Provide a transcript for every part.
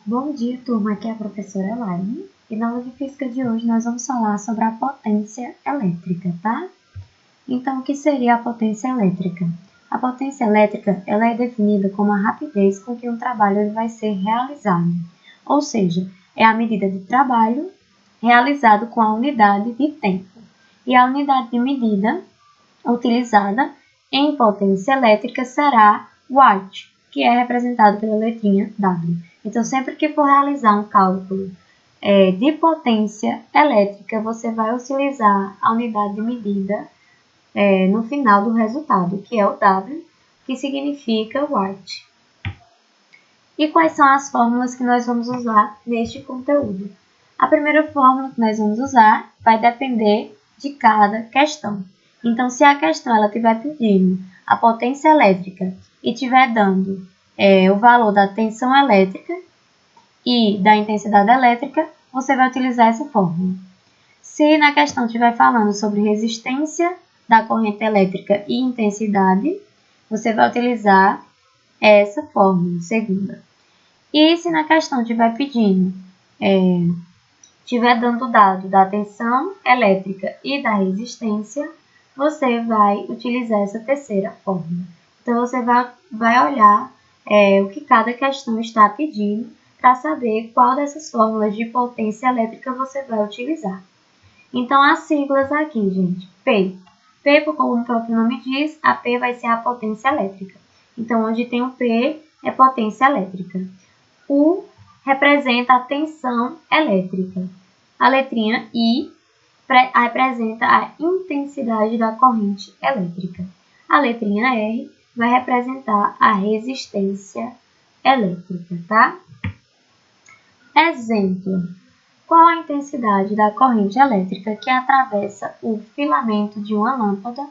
Bom dia, turma. Aqui é a professora Elaine e na aula de física de hoje nós vamos falar sobre a potência elétrica, tá? Então, o que seria a potência elétrica? A potência elétrica ela é definida como a rapidez com que um trabalho vai ser realizado, ou seja, é a medida de trabalho realizado com a unidade de tempo. E a unidade de medida utilizada em potência elétrica será watt, que é representado pela letrinha W. Então, sempre que for realizar um cálculo de potência elétrica, você vai utilizar a unidade de medida no final do resultado, que é o W, que significa watt. E quais são as fórmulas que nós vamos usar neste conteúdo? A primeira fórmula que nós vamos usar vai depender de cada questão. Então, se a questão ela estiver pedindo a potência elétrica e estiver dando o valor da tensão elétrica e da intensidade elétrica, você vai utilizar essa fórmula. Se na questão estiver falando sobre resistência da corrente elétrica e intensidade, você vai utilizar essa fórmula, segunda. E se na questão estiver pedindo, estiver dando o dado da tensão elétrica e da resistência, você vai utilizar essa terceira fórmula. Então, você vai olhar o que cada questão está pedindo para saber qual dessas fórmulas de potência elétrica você vai utilizar. Então, as siglas aqui, gente, P. P, como o próprio nome diz, a P vai ser a potência elétrica. Então, onde tem o P é potência elétrica. U representa a tensão elétrica. A letrinha I representa a intensidade da corrente elétrica. A letrinha R vai representar a resistência elétrica, tá? Exemplo. Qual a intensidade da corrente elétrica que atravessa o filamento de uma lâmpada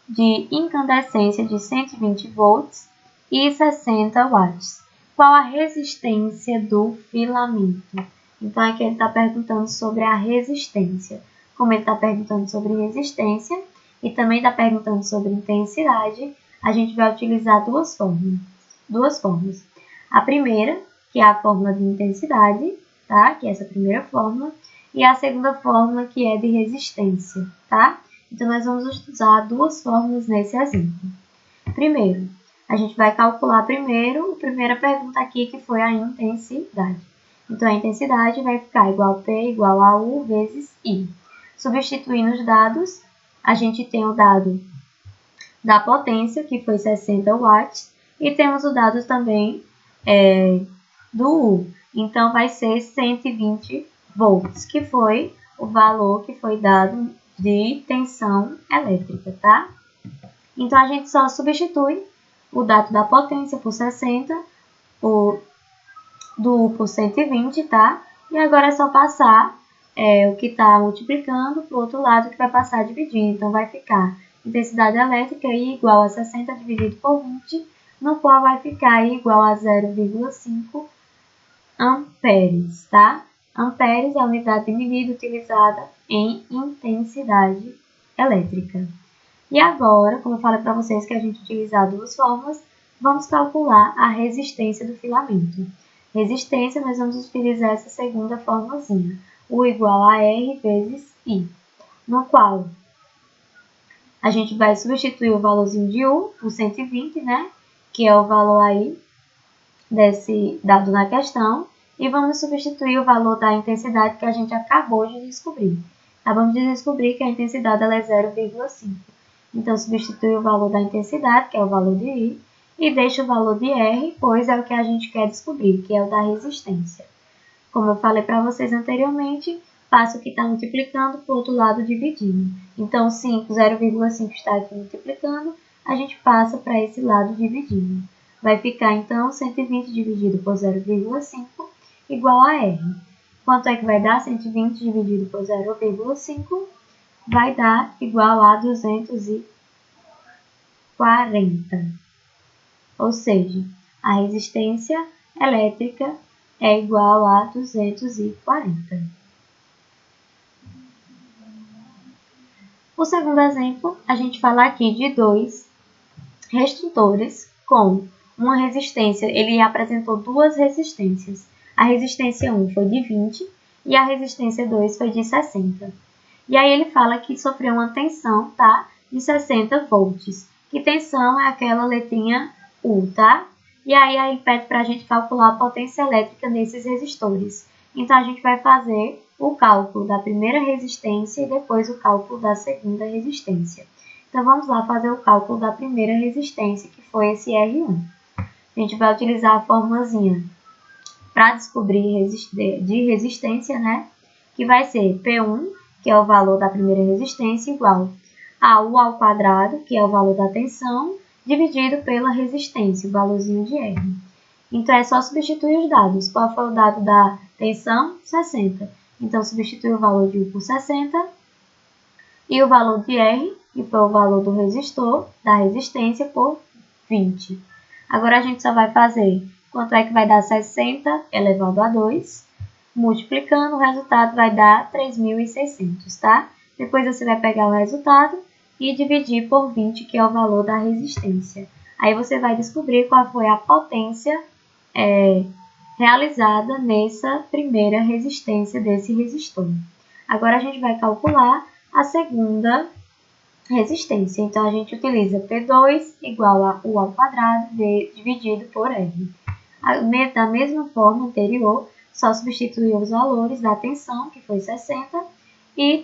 de incandescência de 120 volts e 60 watts? Qual a resistência do filamento? Então, aqui ele está perguntando sobre a resistência. Como ele está perguntando sobre resistência e também está perguntando sobre intensidade, a gente vai utilizar duas fórmulas. A primeira, que é a fórmula de intensidade, tá? Que é essa primeira fórmula. E a segunda fórmula, que é de resistência, tá? Então, nós vamos usar duas fórmulas nesse exemplo. Primeiro, a gente vai calcular a primeira pergunta aqui, que foi a intensidade. Então, a intensidade vai ficar igual a P igual a U vezes I. Substituindo os dados, a gente tem o dado da potência, que foi 60 watts, e temos o dado também do U. Então, vai ser 120 volts, que foi o valor que foi dado de tensão elétrica, tá? Então, a gente só substitui o dado da potência por 60, do U por 120, tá? E agora é só passar o que está multiplicando para o outro lado, que vai passar dividindo. Então, vai ficar intensidade elétrica I igual a 60 dividido por 20, no qual vai ficar I igual a 0,5 amperes, tá? Amperes é a unidade de medida utilizada em intensidade elétrica. E agora, como eu falei para vocês que a gente utilizar duas fórmulas, vamos calcular a resistência do filamento. Resistência, nós vamos utilizar essa segunda formulazinha, U igual a R vezes I, no qual a gente vai substituir o valorzinho de U por 120, né? Que é o valor aí desse dado na questão, e vamos substituir o valor da intensidade que a gente acabou de descobrir. Acabamos de descobrir que a intensidade ela é 0,5. Então, substitui o valor da intensidade, que é o valor de I, e deixa o valor de R, pois é o que a gente quer descobrir, que é o da resistência. Como eu falei para vocês anteriormente, passa o que está multiplicando para o outro lado dividindo. Então, 0,5 está aqui multiplicando, a gente passa para esse lado dividindo. Vai ficar, então, 120 dividido por 0,5 igual a R. Quanto é que vai dar 120 dividido por 0,5? Vai dar igual a 240. Ou seja, a resistência elétrica é igual a 240. O segundo exemplo, a gente fala aqui de dois resistores com uma resistência. Ele apresentou duas resistências. A resistência 1 foi de 20 e a resistência 2 foi de 60. E aí ele fala que sofreu uma tensão, tá? De 60 volts. Que tensão é aquela letrinha U, tá? E aí pede para a gente calcular a potência elétrica nesses resistores. Então, a gente vai fazer o cálculo da primeira resistência e depois o cálculo da segunda resistência. Então, vamos lá fazer o cálculo da primeira resistência, que foi esse R1. A gente vai utilizar a formulazinha para descobrir de resistência, né? Que vai ser P1, que é o valor da primeira resistência, igual a U ao quadrado, que é o valor da tensão, dividido pela resistência, o valorzinho de R. Então, é só substituir os dados. Qual foi o dado da tensão? 60. Então, substitui o valor de U por 60 e o valor de R, que foi o valor do resistor, da resistência, por 20. Agora, a gente só vai fazer quanto é que vai dar 60 elevado a 2. Multiplicando, o resultado vai dar 3.600, tá? Depois você vai pegar o resultado e dividir por 20, que é o valor da resistência. Aí você vai descobrir qual foi a potência realizada nessa primeira resistência desse resistor. Agora a gente vai calcular a segunda resistência. Então, a gente utiliza P2 igual a U ao quadrado dividido por R. Da mesma forma anterior, só substituir os valores da tensão, que foi 60, e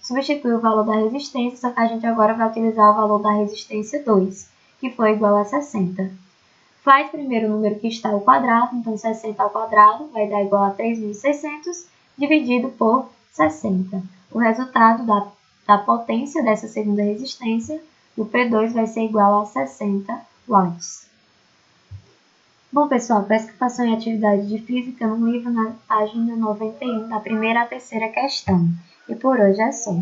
substituir o valor da resistência, só que a gente agora vai utilizar o valor da resistência 2, que foi igual a 60. Faz primeiro o número que está ao quadrado, então 60 ao quadrado vai dar igual a 3.600 dividido por 60. O resultado da potência dessa segunda resistência, do P2, vai ser igual a 60 watts. Bom, pessoal, participação em atividade de física no livro na página 91, da primeira à terceira questão. E por hoje é só.